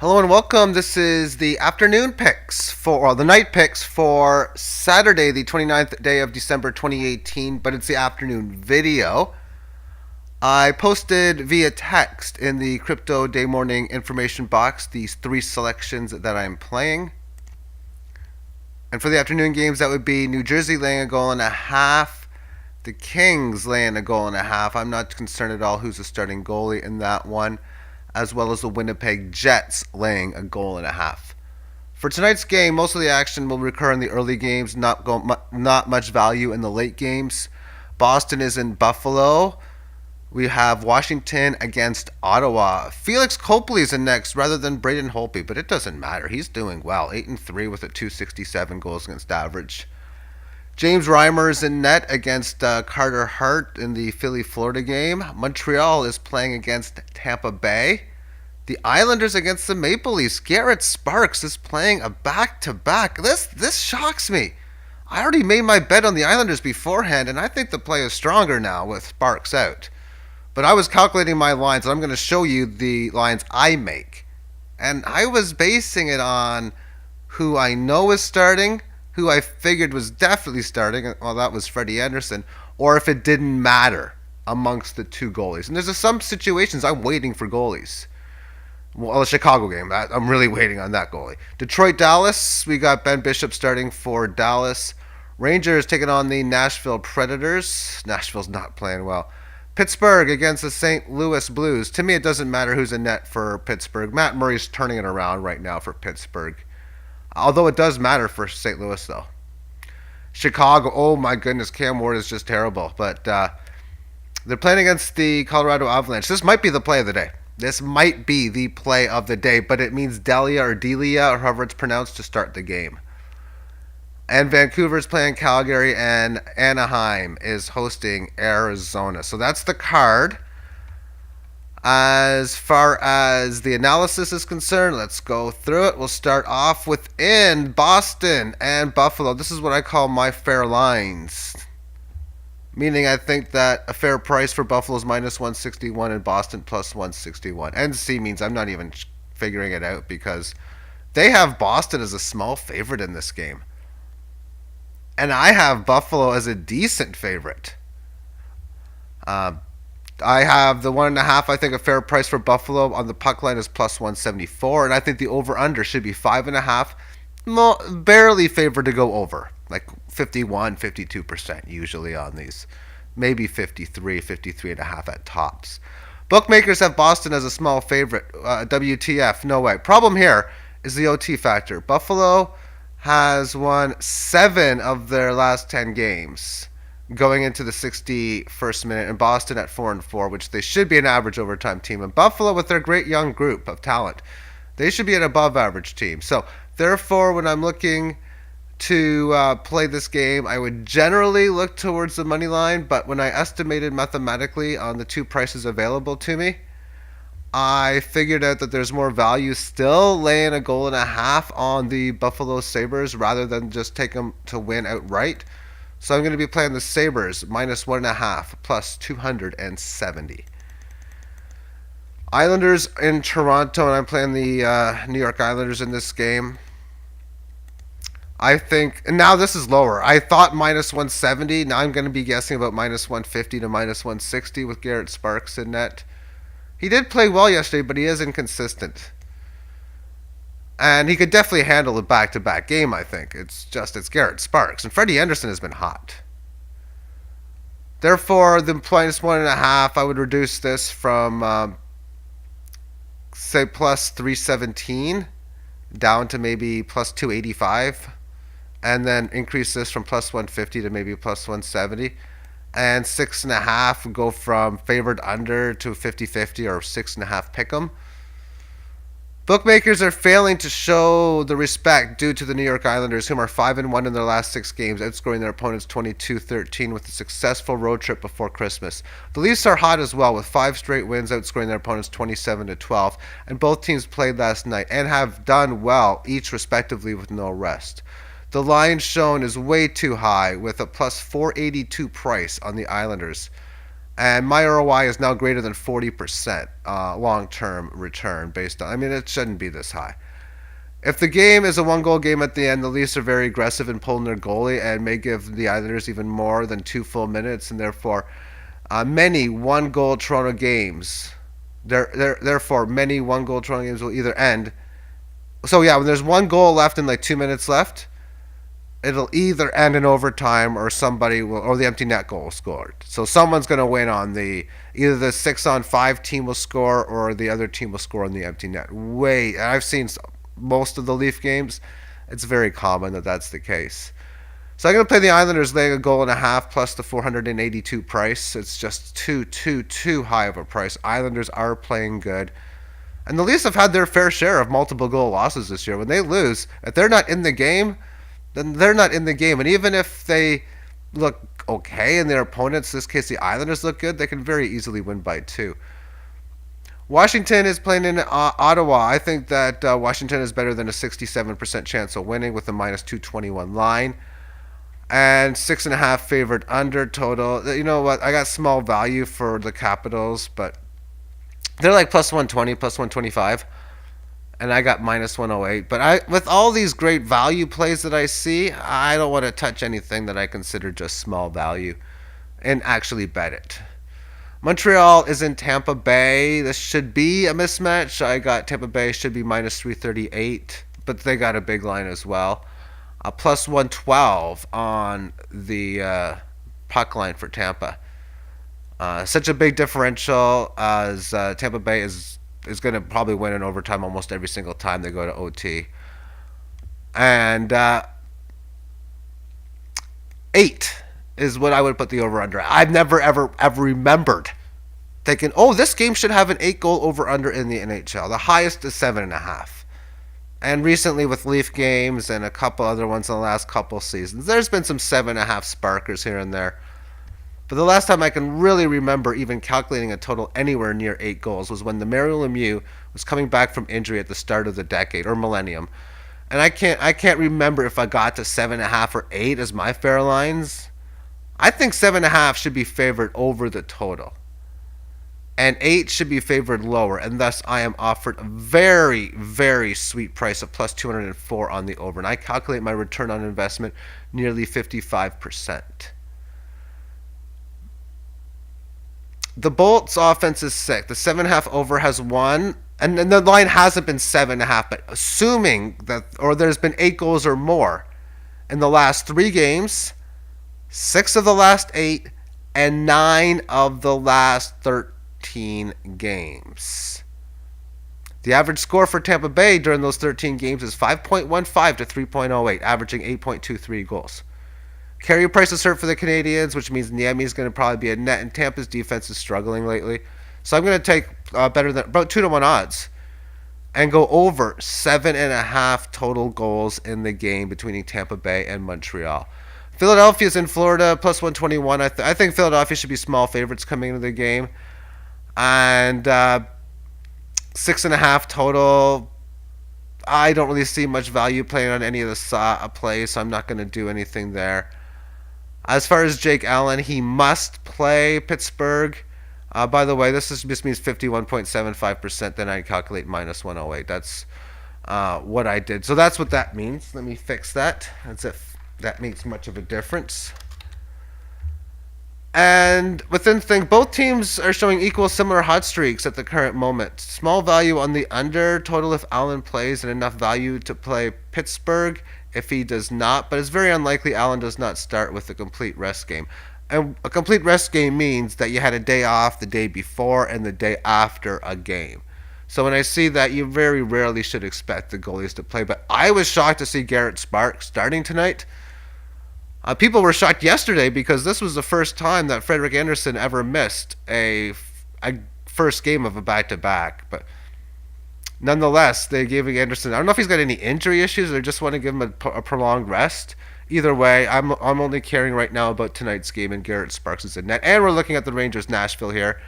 Hello and welcome. This is the afternoon picks or the night picks for Saturday, the 29th day of December 2018, but it's the afternoon video. I posted via text in the crypto day morning information box these three selections that I'm playing. And for the afternoon games, that would be New Jersey laying a goal and a half, the Kings laying a goal and a half. I'm not concerned at all who's the starting goalie in that one, as well as the Winnipeg Jets laying a goal and a half. For tonight's game, most of the action will recur in the early games, not much value in the late games. Boston is in Buffalo. We have Washington against Ottawa. Felix Copley is in next rather than Braden Holtby, but it doesn't matter. He's doing well. 8-3 with a 267 goals against average. James Reimer is in net against Carter Hart in the Philly-Florida game. Montreal is playing against Tampa Bay. The Islanders against the Maple Leafs. Garrett Sparks is playing a back-to-back. This shocks me. I already made my bet on the Islanders beforehand, and I think the play is stronger now with Sparks out. But I was calculating my lines, and I'm going to show you the lines I make. And I was basing it on who I know is starting, who I figured was definitely starting, well, that was Freddie Anderson, or if it didn't matter amongst the two goalies. And there's some situations I'm waiting for goalies. Well, the Chicago game, I'm really waiting on that goalie. Detroit-Dallas, we got Ben Bishop starting for Dallas. Rangers taking on the Nashville Predators. Nashville's not playing well. Pittsburgh against the St. Louis Blues. To me, it doesn't matter who's in net for Pittsburgh. Matt Murray's turning it around right now for Pittsburgh. Although it does matter for St. Louis, though. Chicago, oh my goodness, Cam Ward is just terrible. But they're playing against the Colorado Avalanche. This might be the play of the day. This might be the play of the day, but it means Delia or however it's pronounced to start the game. And Vancouver's playing Calgary, and Anaheim is hosting Arizona. So that's the card. As far as the analysis is concerned, let's go through it. We'll start off within Boston and Buffalo. This is what I call my fair lines. Meaning I think that a fair price for Buffalo is minus 161 and Boston plus 161. NC means I'm not even figuring it out because they have Boston as a small favorite in this game. And I have Buffalo as a decent favorite. I have the 1.5. I think a fair price for Buffalo on the puck line is plus 174, and I think the over/under should be 5.5. Barely favored to go over, like 51, 52% usually on these, maybe 53.5 at tops. Bookmakers have Boston as a small favorite. WTF? No way. Problem here is the OT factor. Buffalo has won 7 of their last 10 games going into the 61st minute, and Boston at 4-4, which they should be an average overtime team. And Buffalo, with their great young group of talent, they should be an above average team. So therefore, when I'm looking to play this game, I would generally look towards the money line, but when I estimated mathematically on the two prices available to me, I figured out that there's more value still laying a goal and a half on the Buffalo Sabres rather than just take them to win outright. So I'm going to be playing the Sabres minus 1.5 plus 270. Islanders in Toronto, and I'm playing the New York Islanders in this game. I think, and now this is lower. I thought minus 170. Now I'm going to be guessing about minus 150 to minus 160 with Garrett Sparks in net. He did play well yesterday, but he is inconsistent. And he could definitely handle a back-to-back game, I think. It's Garrett Sparks. And Freddie Anderson has been hot. Therefore, the minus 1.5, I would reduce this from, say, plus 317 down to maybe plus 285. And then increase this from plus 150 to maybe plus 170. And 6.5 go from favored under to 50-50 or 6.5 pick 'em. Bookmakers are failing to show the respect due to the New York Islanders, whom are 5-1 in their last 6 games, outscoring their opponents 22-13 with a successful road trip before Christmas. The Leafs are hot as well, with 5 straight wins, outscoring their opponents 27-12, and both teams played last night and have done well, each respectively with no rest. The line shown is way too high, with a plus 482 price on the Islanders. And my ROI is now greater than 40% long-term return based on. I mean, it shouldn't be this high. If the game is a one-goal game at the end, the Leafs are very aggressive in pulling their goalie and may give the Islanders even more than 2 full minutes, and therefore many one-goal Toronto games. Therefore, many one-goal Toronto games will either end. So yeah, when there's 1 goal left and like 2 minutes left, it'll either end in overtime or somebody will, or the empty net goal scored. So someone's going to win on either the 6-on-5 team will score or the other team will score on the empty net. I've seen most of the Leaf games. It's very common that that's the case. So I'm going to play the Islanders laying a goal and a half plus the 482 price. It's just too high of a price. Islanders are playing good. And the Leafs have had their fair share of multiple goal losses this year. When they lose, if they're not in the game, then they're not in the game. And even if they look okay and their opponents, in this case the Islanders, look good, they can very easily win by 2. Washington is playing in Ottawa. I think that Washington is better than a 67% chance of winning with a minus 221 line. And 6.5 favored under total. You know what? I got small value for the Capitals, but they're like plus 120, plus 125. And I got minus 108. But with all these great value plays that I see, I don't want to touch anything that I consider just small value and actually bet it. Montreal is in Tampa Bay. This should be a mismatch. I got Tampa Bay should be minus 338, but they got a big line as well. Plus 112 on the puck line for Tampa. Such a big differential as Tampa Bay is going to probably win in overtime almost every single time they go to OT. And 8 is what I would put the over-under. I've never, ever remembered thinking, oh, this game should have an 8-goal over-under in the NHL. The highest is 7.5. And recently with Leaf games and a couple other ones in the last couple seasons, there's been some 7.5 sparkers here and there. But the last time I can really remember even calculating a total anywhere near 8 goals was when the Mario Lemieux was coming back from injury at the start of the decade or millennium. And I can't remember if I got to 7.5 or 8 as my fair lines. I think 7.5 should be favored over the total. And 8 should be favored lower, and thus I am offered a very, very sweet price of plus 204 on the over. And I calculate my return on investment nearly 55%. The Bolts offense is sick. The 7.5 over has 1, and the line hasn't been 7.5, but assuming that, or there's been 8 goals or more in the last 3 games, 6 of the last 8, and 9 of the last 13 games. The average score for Tampa Bay during those 13 games is 5.15 to 3.08, averaging 8.23 goals. Carry price is hurt for the Canadians, which means Niemi is going to probably be a net, and Tampa's defense is struggling lately. So I'm going to take better than about 2-1 odds and go over 7.5 total goals in the game between Tampa Bay and Montreal. Philadelphia's in Florida, plus 121. I think Philadelphia should be small favorites coming into the game. And 6.5 total. I don't really see much value playing on any of the plays, so I'm not going to do anything there. As far as Jake Allen, he must play Pittsburgh. By the way, this just means 51.75%. Then I calculate minus 108. That's what I did. So that's what that means. Let me fix that, as if that makes much of a difference. And within the thing, both teams are showing similar hot streaks at the current moment. Small value on the under total if Allen plays, and enough value to play Pittsburgh if he does not. But it's very unlikely Allen does not start with a complete rest game. And a complete rest game means that you had a day off the day before and the day after a game. So when I see that, you very rarely should expect the goalies to play. But I was shocked to see Garrett Sparks starting tonight. People were shocked yesterday because this was the first time that Frederik Andersen ever missed a first game of a back-to-back. But nonetheless, they gave Andersen, I don't know if he's got any injury issues or just want to give him a prolonged rest. Either way, I'm only caring right now about tonight's game, and Garrett Sparks is in net. And we're looking at the Rangers-Nashville here.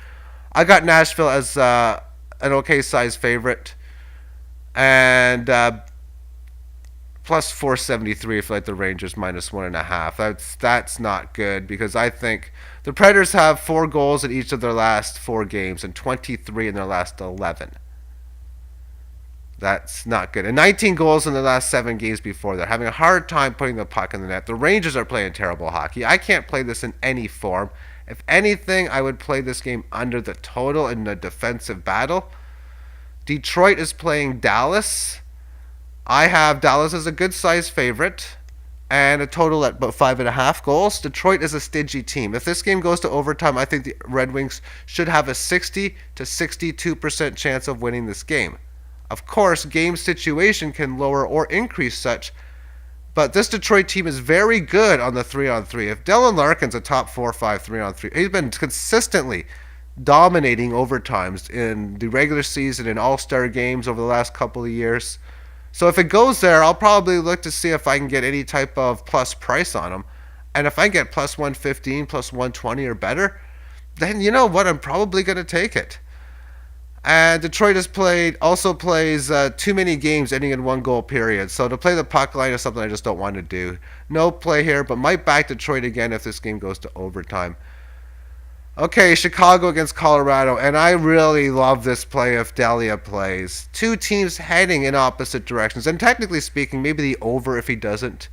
I got Nashville as an okay size favorite. And plus 473 if like the Rangers minus 1.5. That's not good because I think the Predators have 4 goals in each of their last 4 games and 23 in their last 11. That's not good. And 19 goals in the last 7 games before. They're having a hard time putting the puck in the net. The Rangers are playing terrible hockey. I can't play this in any form. If anything, I would play this game under the total in a defensive battle. Detroit is playing Dallas. I have Dallas as a good size favorite and a total at about 5.5 goals. Detroit is a stingy team. If this game goes to overtime, I think the Red Wings should have a 60 to 62% chance of winning this game. Of course, game situation can lower or increase such, but this Detroit team is very good on the 3-on-3. If Dylan Larkin's a top 4-5 3-on-3, he's been consistently dominating overtimes in the regular season and all-star games over the last couple of years. So if it goes there, I'll probably look to see if I can get any type of plus price on him. And if I get plus 115, plus 120 or better, then you know what? I'm probably going to take it. And Detroit also plays too many games ending in 1-goal period. So to play the puck line is something I just don't want to do. No play here, but might back Detroit again if this game goes to overtime. Okay, Chicago against Colorado, and I really love this play if Delia plays. 2 teams heading in opposite directions, and technically speaking, maybe the over if he doesn't.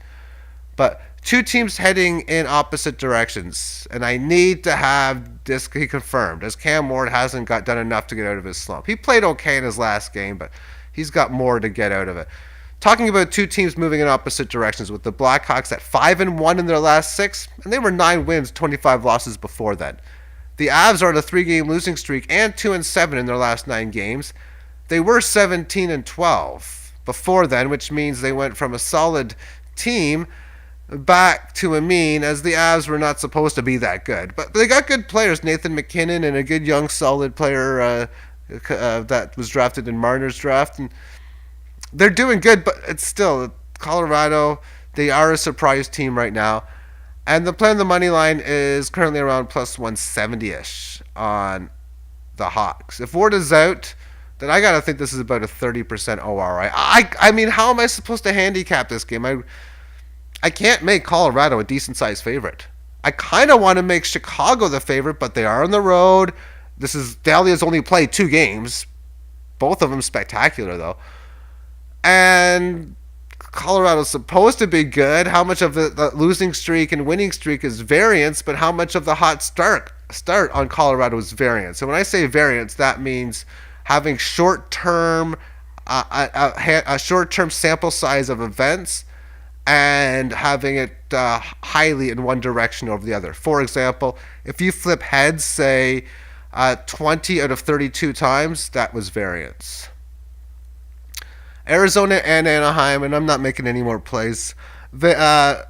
But 2 teams heading in opposite directions, and I need to have this confirmed, as Cam Ward hasn't done enough to get out of his slump. He played okay in his last game, but he's got more to get out of it. Talking about 2 teams moving in opposite directions, with the Blackhawks at 5-1 in their last 6, and they were 9 wins, 25 losses before then. The Avs are on a 3-game losing streak and 2-7 in their last 9 games. They were 17-12 before then, which means they went from a solid team back to a mean, as the Avs were not supposed to be that good. But they got good players, Nathan McKinnon and a good young solid player that was drafted in Marner's draft. And they're doing good, but it's still Colorado. They are a surprise team right now. And the play on the money line is currently around plus 170-ish on the Hawks. If Ward is out, then I got to think this is about a 30% OR. I mean, how am I supposed to handicap this game? I can't make Colorado a decent-sized favorite. I kind of want to make Chicago the favorite, but they are on the road. Dahlia's only played 2 games. Both of them spectacular, though. And Colorado's supposed to be good. How much of the losing streak and winning streak is variance, but how much of the hot start on Colorado is variance? And when I say variance, that means having short-term a short-term sample size of events and having it highly in one direction over the other. For example, if you flip heads, say 20 out of 32 times, that was variance. Arizona and Anaheim, and I'm not making any more plays. I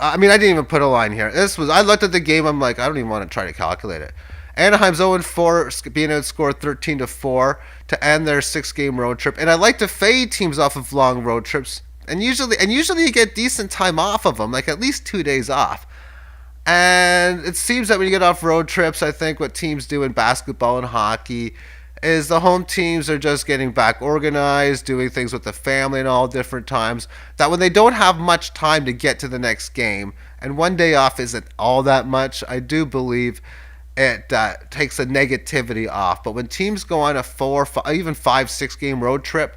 didn't even put a line here. I looked at the game, I'm like, I don't even want to try to calculate it. Anaheim's 0-4, being outscored 13-4 to end their 6-game road trip. And I like to fade teams off of long road trips. And usually you get decent time off of them, like at least 2 days off. And it seems that when you get off road trips, I think what teams do in basketball and hockey is the home teams are just getting back organized, doing things with the family and all different times, that when they don't have much time to get to the next game, and one day off isn't all that much, I do believe it takes the negativity off. But when teams go on a 4, 5, even 5, 6-game road trip,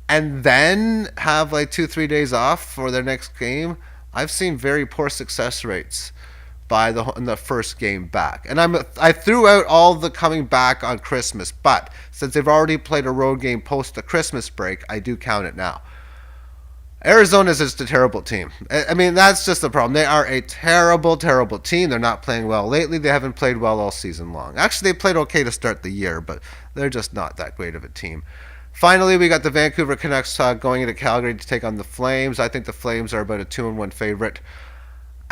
and then have like 2-3 days off for their next game, I've seen very poor success rates in the first game back. And I threw out all the coming back on Christmas, but since they've already played a road game post the Christmas break, I do count it now. Arizona is just a terrible team. I mean, that's just the problem. They are a terrible, terrible team. They're not playing well lately. They haven't played well all season long. Actually, they played okay to start the year, but they're just not that great of a team. Finally, we got the Vancouver Canucks going into Calgary to take on the Flames. I think the Flames are about a 2-1 favorite.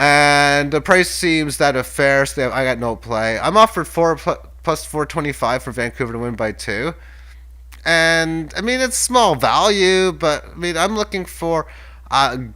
And the price seems that fair, so I got no play. I'm offered 4 plus 425 for Vancouver to win by 2. And, I mean, it's small value, but, I mean, I'm looking for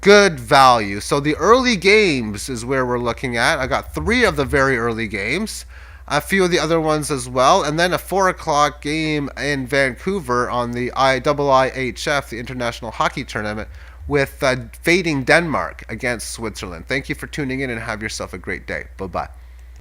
good value. So the early games is where we're looking at. I got 3 of the very early games, a few of the other ones as well, and then a 4 o'clock game in Vancouver on the IIIHF, the International Hockey Tournament, with fading Denmark against Switzerland. Thank you for tuning in and have yourself a great day. Bye bye.